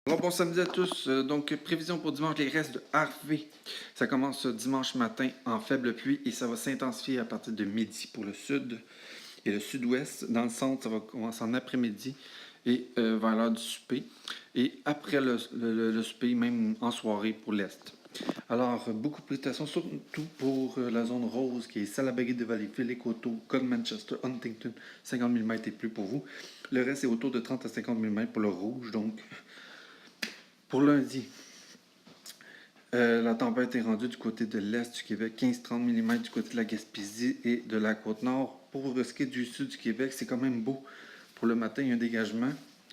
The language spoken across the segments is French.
Alors bon samedi à tous, donc prévision pour dimanche, les restes de Harvey. Ça commence dimanche matin en faible pluie et ça va s'intensifier à partir de midi pour le sud et le sud-ouest. Dans le centre, ça va commencer en après-midi et vers l'heure du souper. Et après le souper, même en soirée pour l'est. Alors, beaucoup de précipitations, surtout pour la zone rose qui est Salaberry de Valleyfield, Coteau, Code Manchester, Huntington, 50 mm et plus pour vous. Le reste est autour de 30 à 50 mm pour le rouge, donc pour lundi, la tempête est rendue du côté de l'est du Québec, 15-30 mm du côté de la Gaspésie et de la Côte-Nord. Pour ce qui est du sud du Québec, c'est quand même beau. Pour le matin, il y a un dégagement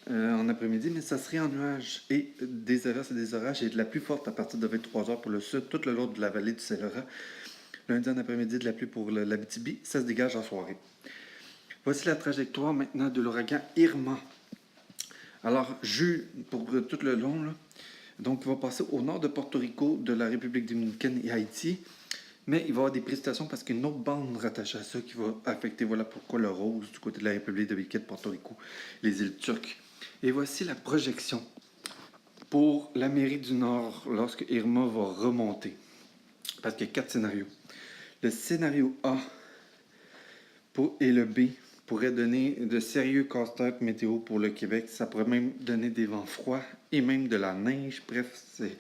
en après-midi, mais ça serait en nuages et des averses et des orages et de la pluie forte à partir de 23h pour le sud, tout le long de la vallée du Saint-Laurent. Lundi en après-midi, de la pluie pour l'Abitibi, ça se dégage en soirée. Voici la trajectoire maintenant de l'ouragan Irma. Alors, pour tout le long, là, donc il va passer au nord de Porto Rico, de la République dominicaine et Haïti. Mais il va y avoir des précipitations parce qu'il y a une autre bande rattachée à ça qui va affecter, voilà pourquoi le rose du côté de la République dominicaine, Porto Rico, les îles Turques. Et voici la projection pour l'Amérique du Nord lorsque Irma va remonter. Parce qu'il y a 4 scénarios. Le scénario A et le B pourraient donner de sérieux casse-tête météo pour le Québec. Ça pourrait même donner des vents froids et même de la neige. Bref, c'est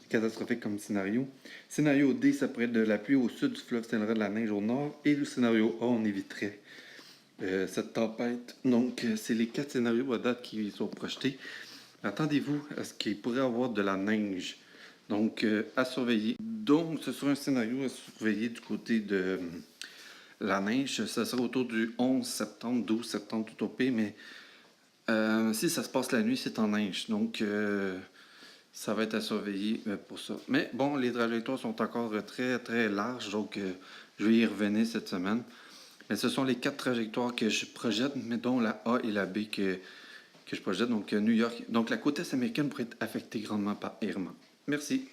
catastrophique comme scénario. Scénario D, ça pourrait être de la pluie au sud du fleuve Saint-Laurent, de la neige au nord. Et le scénario A, on éviterait cette tempête. Donc, c'est les 4 scénarios à date qui sont projetés. Attendez-vous à ce qu'il pourrait y avoir de la neige. Donc, à surveiller. Donc, ce sera un scénario à surveiller du côté de la neige. Ça sera autour du 11 septembre, 12 septembre tout au pire, mais si ça se passe la nuit, c'est en neige. Donc, ça va être à surveiller pour ça. Mais bon, les trajectoires sont encore très, très larges, donc je vais y revenir cette semaine. Mais ce sont les 4 trajectoires que je projette, mais dont la A et la B que je projette. Donc, New York. Donc, la côte est américaine pourrait être affectée grandement par Irma. Merci.